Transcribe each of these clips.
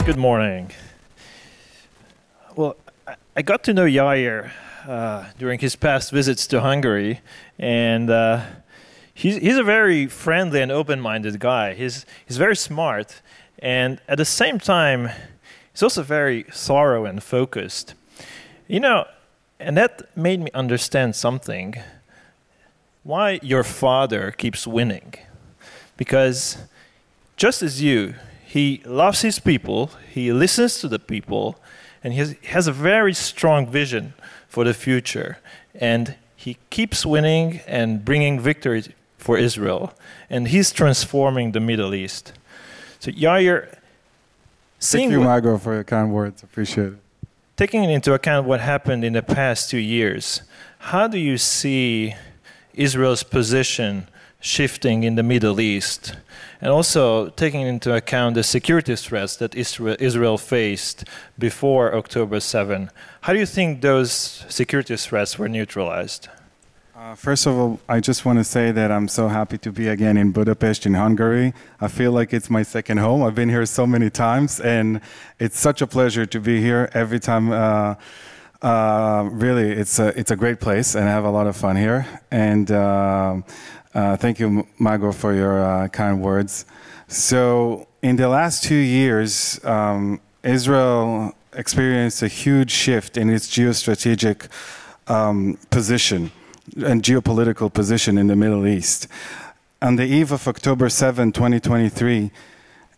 Good morning. Well, I got to know Yair during his past visits to Hungary, and he's a very friendly and open-minded guy. He's very smart, and at the same time, he's also very thorough and focused. You know, and that made me understand something. Why your father keeps winning. Because just as you, he loves his people, he listens to the people, and he has a very strong vision for the future. And he keeps winning and bringing victory for Israel. And he's transforming the Middle East. So Yair, thank you, Margot, for your kind words. Appreciate it. Taking into account what happened in the past 2 years, how do you see Israel's position shifting in the Middle East? And also taking into account the security threats that Israel faced before October 7. How do you think those security threats were neutralized? First of all, I just want to say that I'm so happy to be again in Budapest, in Hungary. I feel like it's my second home. I've been here so many times, and it's such a pleasure to be here every time. Really, it's a great place, and I have a lot of fun here. And thank you, Margot, for your kind words. So, in the last 2 years, Israel experienced a huge shift in its geostrategic position and geopolitical position in the Middle East. On the eve of October 7, 2023,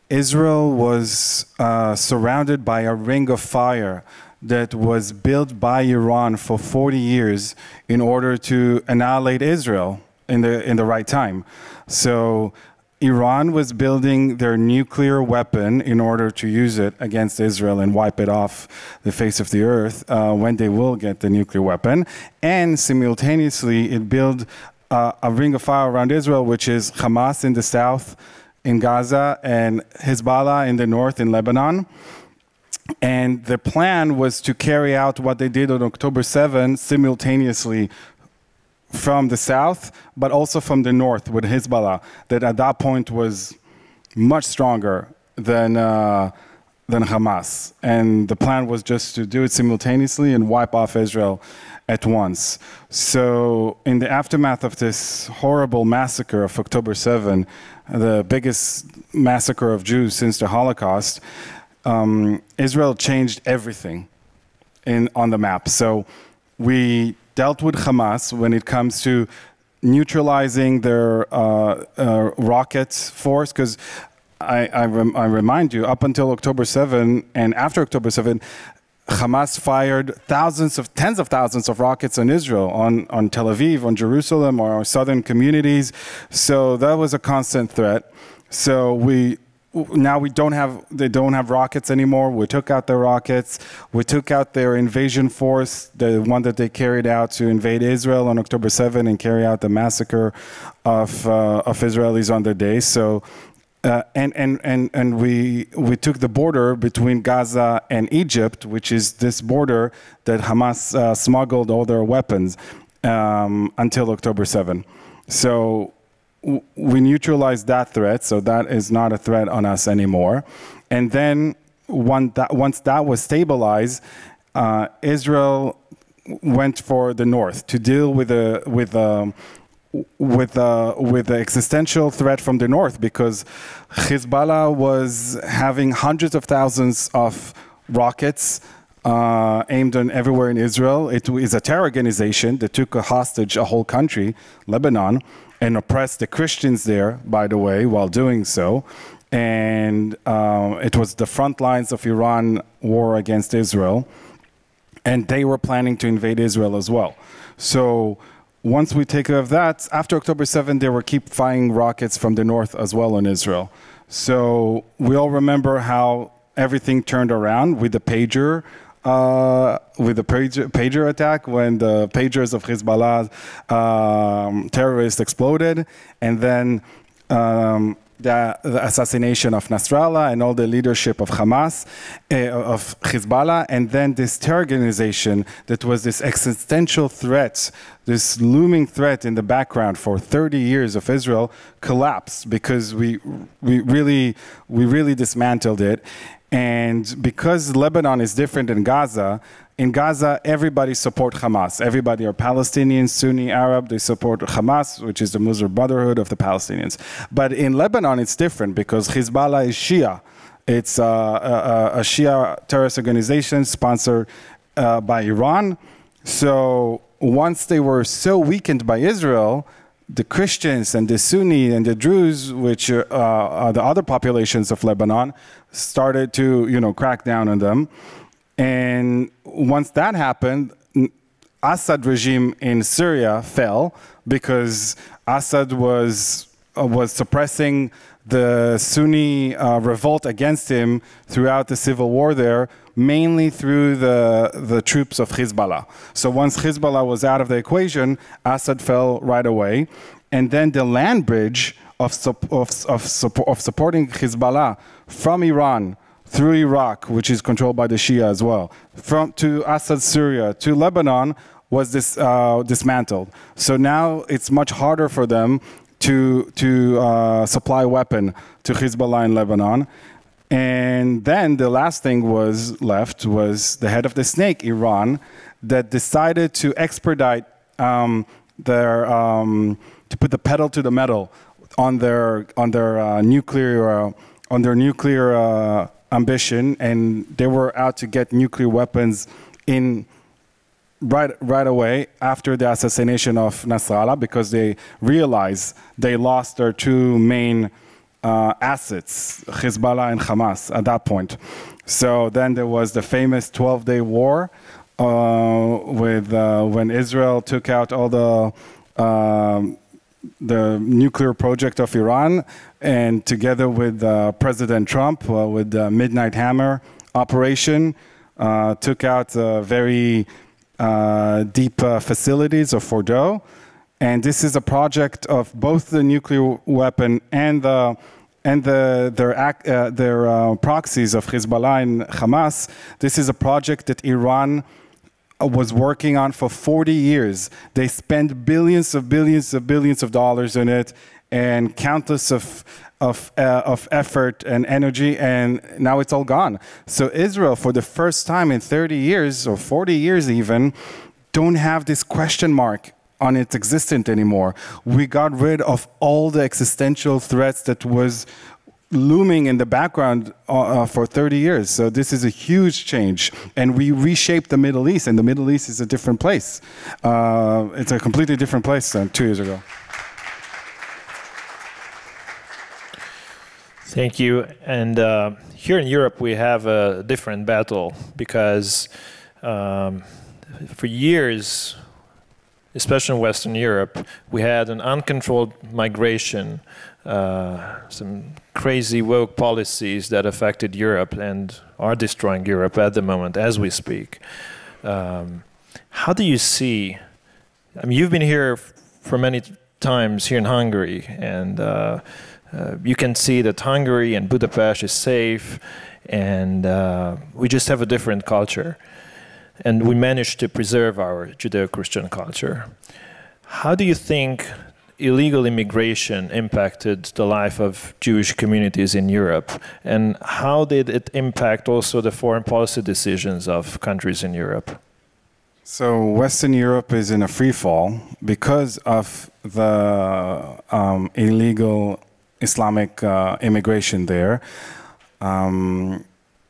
Israel was surrounded by a ring of fire that was built by Iran for 40 years in order to annihilate Israel in the right time. So Iran was building their nuclear weapon in order to use it against Israel and wipe it off the face of the earth when they will get the nuclear weapon. And simultaneously, it built a ring of fire around Israel, which is Hamas in the south in Gaza and Hezbollah in the north in Lebanon. And the plan was to carry out what they did on October 7 simultaneously from the south, but also from the north with Hezbollah, that at that point was much stronger than Hamas. And the plan was just to do it simultaneously and wipe off Israel at once. So in the aftermath of this horrible massacre of October 7, the biggest massacre of Jews since the Holocaust, Israel changed everything on the map. So we dealt with Hamas when it comes to neutralizing their rocket force, because I remind you, up until October 7 and after October 7, Hamas fired tens of thousands of rockets on Israel, on Tel Aviv, on Jerusalem, or our southern communities. So that was a constant threat. So now they don't have rockets anymore. We took out their rockets. We took out their invasion force, the one that they carried out to invade Israel on October 7 and carry out the massacre of Israelis on their day. So, and we took the border between Gaza and Egypt, which is this border that Hamas smuggled all their weapons until October 7. So we neutralized that threat, so that is not a threat on us anymore. And then once that was stabilized, Israel went for the north to deal with the existential threat from the north, because Hezbollah was having hundreds of thousands of rockets aimed on everywhere in Israel. It is a terror organization that took a hostage a whole country, Lebanon, and oppressed the Christians there, by the way, while doing so. And it was the front lines of Iran war against Israel. And they were planning to invade Israel as well. So once we take care of that, after October 7, they were keep firing rockets from the north as well on Israel. So we all remember how everything turned around with the pager attack, when the pagers of Hezbollah terrorists exploded, and then the assassination of Nasrallah and all the leadership of Hamas, of Hezbollah, and then this terror organization that was this existential threat, this looming threat in the background for 30 years of Israel, collapsed because we really dismantled it. And because Lebanon is different than Gaza, in Gaza, everybody supports Hamas. Everybody are Palestinians, Sunni, Arab. They support Hamas, which is the Muslim Brotherhood of the Palestinians. But in Lebanon, it's different because Hezbollah is Shia. It's a Shia terrorist organization sponsored by Iran. So once they were so weakened by Israel, the Christians and the Sunni and the Druze, which are the other populations of Lebanon, started to, crack down on them. And once that happened, Assad regime in Syria fell because Assad was suppressing the Sunni revolt against him throughout the civil war there, mainly through the troops of Hezbollah. So once Hezbollah was out of the equation, Assad fell right away. And then the land bridge of supporting Hezbollah from Iran through Iraq, which is controlled by the Shia as well, to Assad Syria, to Lebanon, was dismantled. So now it's much harder for them to supply weapon to Hezbollah in Lebanon. And then the last thing was left was the head of the snake, Iran, that decided to expedite to put the pedal to the metal on their nuclear ambition, and they were out to get nuclear weapons in right away after the assassination of Nasrallah, because they realized they lost their two main assets, Hezbollah and Hamas, at that point. So then there was the famous 12-day war when Israel took out all the nuclear project of Iran, and together with President Trump, with the Midnight Hammer operation, took out very deep facilities of Fordow. And this is a project of both the nuclear weapon and their proxies of Hezbollah and Hamas. This is a project that Iran was working on for 40 years. They spent billions of dollars in it, and countless of effort and energy, and now it's all gone. So Israel, for the first time in 30 years or 40 years even, don't have this question mark on its existence anymore. We got rid of all the existential threats that was looming in the background for 30 years. So this is a huge change, and we reshaped the Middle East, and the Middle East is a different place. It's a completely different place than 2 years ago. Thank you. And here in Europe, we have a different battle because for years, especially in Western Europe, we had an uncontrolled migration, some crazy woke policies that affected Europe and are destroying Europe at the moment as we speak. How do you see, I mean, you've been here for many times here in Hungary, and you can see that Hungary and Budapest is safe, and we just have a different culture. And we managed to preserve our Judeo-Christian culture. How do you think illegal immigration impacted the life of Jewish communities in Europe? And how did it impact also the foreign policy decisions of countries in Europe? So Western Europe is in a free fall because of the illegal Islamic immigration there.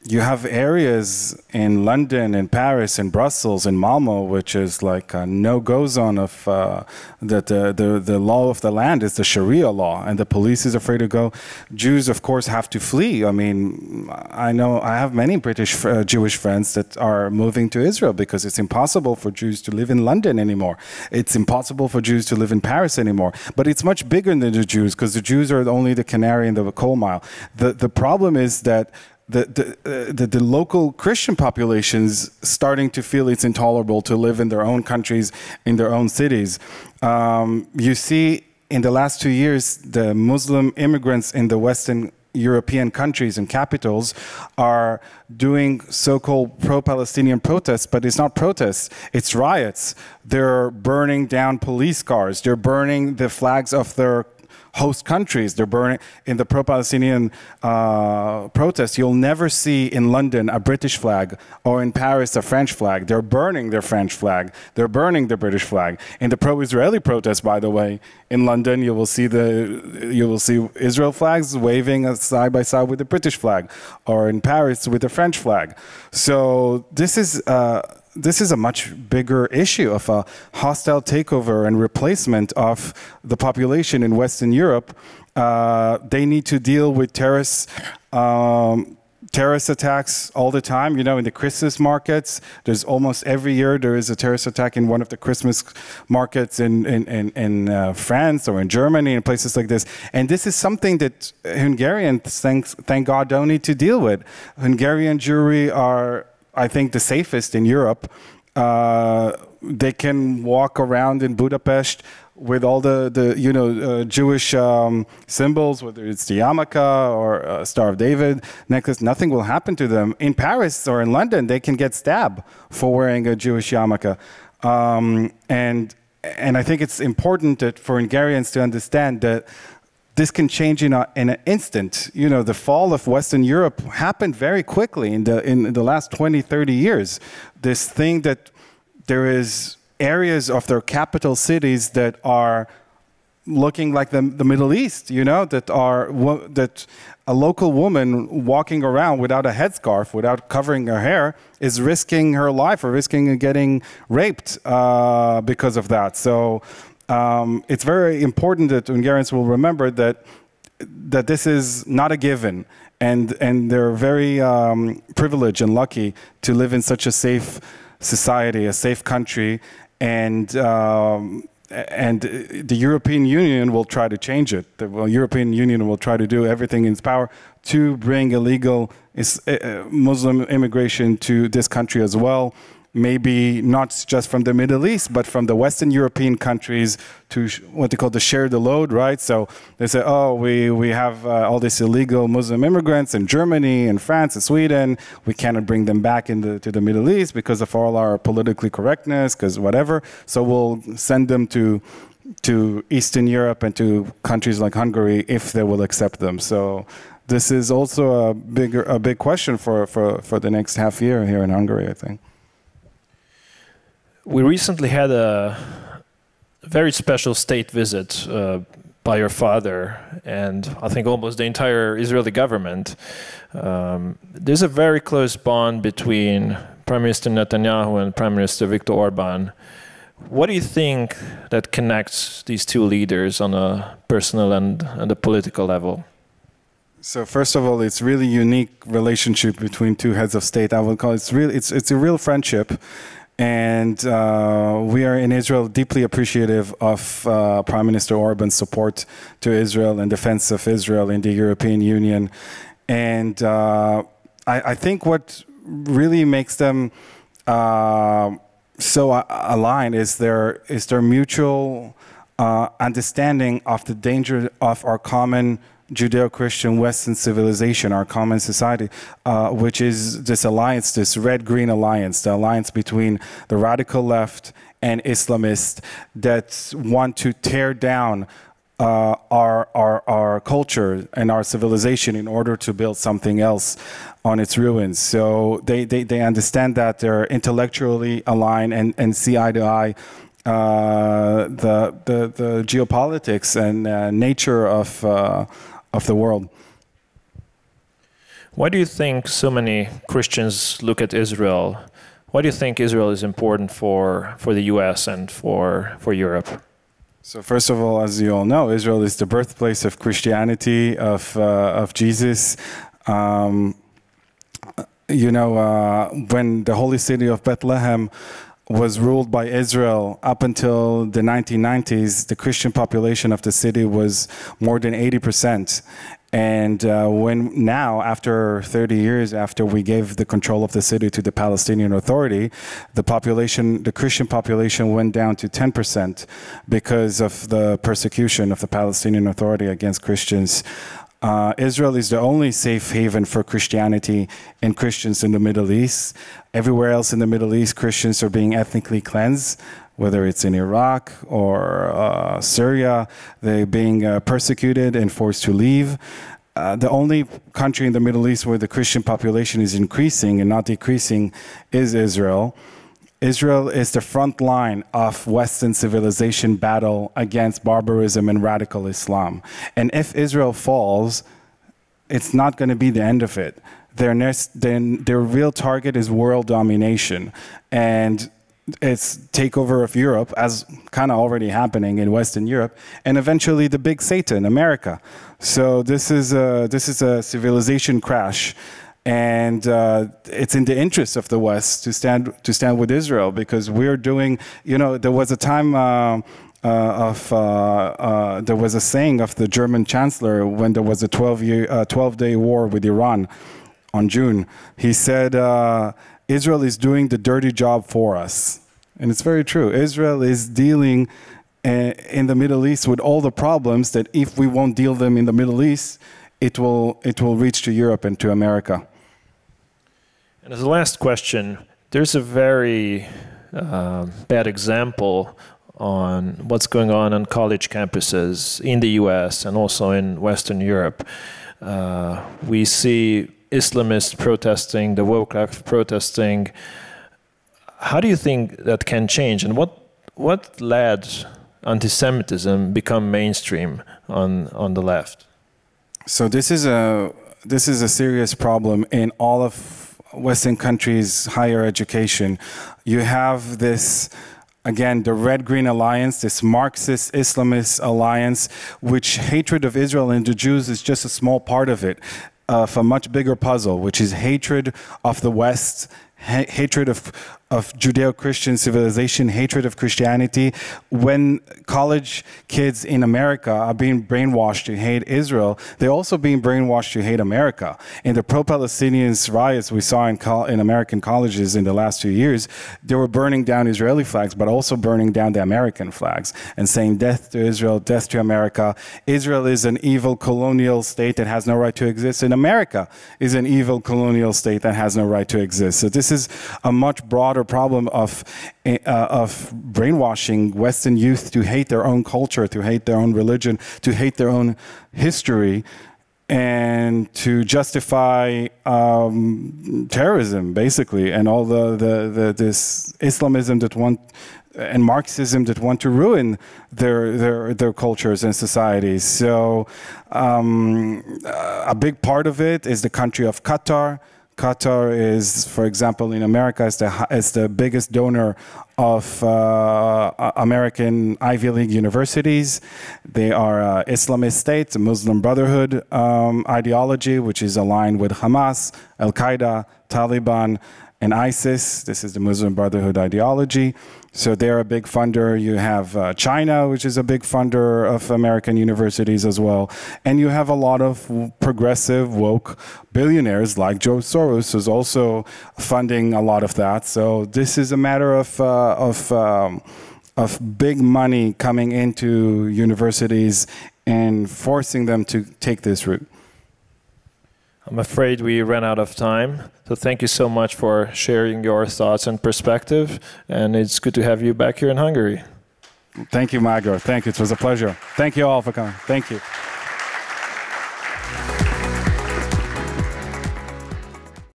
You have areas in London and Paris and Brussels and Malmo, which is like a no-go zone of the law of the land is the Sharia law, and the police is afraid to go. Jews, of course, have to flee. I mean, I know I have many British Jewish friends that are moving to Israel because it's impossible for Jews to live in London anymore. It's impossible for Jews to live in Paris anymore. But it's much bigger than the Jews, because the Jews are only the canary in the coal mine. The problem is that the local Christian populations starting to feel it's intolerable to live in their own countries, in their own cities. You see, in the last 2 years, the Muslim immigrants in the Western European countries and capitals are doing so-called pro-Palestinian protests, but it's not protests, it's riots. They're burning down police cars. They're burning the flags of their host countries. They're burning in the pro-Palestinian protests. You'll never see in London a British flag or in Paris a French flag. They're burning their French flag. They're burning the British flag. In the pro-Israeli protests, by the way, in London, you will see Israel flags waving side by side with the British flag, or in Paris with the French flag. So this is a much bigger issue of a hostile takeover and replacement of the population in Western Europe. They need to deal with terrorist attacks all the time. You know, in the Christmas markets, there's almost every year there is a terrorist attack in one of the Christmas markets in France or in Germany and places like this. And this is something that Hungarians, thank God, don't need to deal with. Hungarian Jewry are, I think, the safest in Europe. They can walk around in Budapest with all the Jewish symbols, whether it's the yarmulke or Star of David necklace. Nothing will happen to them. In Paris or in London, they can get stabbed for wearing a Jewish yarmulke. And I think it's important that for Hungarians to understand that this can change in an instant. You know, the fall of Western Europe happened very quickly in the last 20, 30 years. This thing that there is areas of their capital cities that are looking like the Middle East, you know, that a local woman walking around without a headscarf, without covering her hair, is risking her life or risking getting raped because of that. So it's very important that Hungarians will remember that this is not a given, and they're very privileged and lucky to live in such a safe society, a safe country, and the European Union will try to change it. The European Union will try to do everything in its power to bring illegal Muslim immigration to this country as well. Maybe not just from the Middle East, but from the Western European countries to what they call the share the load, right? So they say, oh, we have all these illegal Muslim immigrants in Germany and France and Sweden. We cannot bring them back to the Middle East because of all our politically correctness, because whatever. So we'll send them to Eastern Europe and to countries like Hungary if they will accept them. So this is also a big question for the next half year here in Hungary, I think. We recently had a very special state visit by your father and I think almost the entire Israeli government. There's a very close bond between Prime Minister Netanyahu and Prime Minister Viktor Orban. What do you think that connects these two leaders on a personal and a political level? So first of all, it's really unique relationship between two heads of state. I would call it it's a real friendship. And we are in Israel deeply appreciative of Prime Minister Orban's support to Israel and defense of Israel in the European Union. And I think what really makes them so aligned is their mutual understanding of the danger of our common Judeo-Christian Western civilization, our common society, which is this alliance, this red-green alliance, the alliance between the radical left and Islamists that want to tear down our culture and our civilization in order to build something else on its ruins. So they understand that they're intellectually aligned and see eye to eye the geopolitics and nature of the world. Why do you think so many Christians look at Israel? Why do you think Israel is important for the US and for Europe? So first of all, as you all know, Israel is the birthplace of Christianity, of Jesus. When the holy city of Bethlehem was ruled by Israel up until the 1990s, the Christian population of the city was more than 80%. And when now, after 30 years after we gave the control of the city to the Palestinian Authority, the Christian population went down to 10% because of the persecution of the Palestinian Authority against Christians. Israel is the only safe haven for Christianity and Christians in the Middle East. Everywhere else in the Middle East, Christians are being ethnically cleansed whether it's in Iraq or Syria. They're being persecuted and forced to leave. The only country in the Middle East where the Christian population is increasing and not decreasing is Israel. Israel is the front line of Western civilization battle against barbarism and radical Islam. And if Israel falls, it's not going to be the end of it. Their real target is world domination. And it's takeover of Europe, as kind of already happening in Western Europe, and eventually the big Satan, America. So this is a civilization crash. And it's in the interest of the West to stand with Israel, because we're doing, there was a time there was a saying of the German chancellor when there was a 12-day war with Iran on June. He said, Israel is doing the dirty job for us. And it's very true. Israel is dealing in the Middle East with all the problems that if we won't deal them in the Middle East, it will reach to Europe and to America. And as a last question, there's a very bad example on what's going on college campuses in the US and also in Western Europe. We see Islamists protesting, the woke left protesting. How do you think that can change? And what led antisemitism become mainstream on the left? So this is a serious problem in all of Western countries' higher education. You have this, again, the Red-Green Alliance, this Marxist Islamist alliance, which hatred of Israel and the Jews is just a small part of it, of a much bigger puzzle, which is hatred of the West, hatred of Judeo-Christian civilization, hatred of Christianity. When college kids in America are being brainwashed to hate Israel, they're also being brainwashed to hate America. In the pro-Palestinian riots we saw in American colleges in the last 2 years, they were burning down Israeli flags, but also burning down the American flags and saying death to Israel, death to America. Israel is an evil colonial state that has no right to exist, and America is an evil colonial state that has no right to exist. So this is a much broader problem of brainwashing Western youth to hate their own culture, to hate their own religion, to hate their own history, and to justify terrorism, basically, and all this Islamism and Marxism that want to ruin their cultures and societies. So a big part of it is the country of Qatar. Qatar is, for example, in America, is the biggest donor of American Ivy League universities. They are Islamist states, a Muslim Brotherhood ideology, which is aligned with Hamas, Al-Qaeda, Taliban, and ISIS. This is the Muslim Brotherhood ideology. So they're a big funder. You have China, which is a big funder of American universities as well. And you have a lot of progressive, woke billionaires like George Soros, who's also funding a lot of that. So this is a matter of big money coming into universities and forcing them to take this route. I'm afraid we ran out of time. So thank you so much for sharing your thoughts and perspective. And it's good to have you back here in Hungary. Thank you, Magro. Thank you. It was a pleasure. Thank you all for coming. Thank you.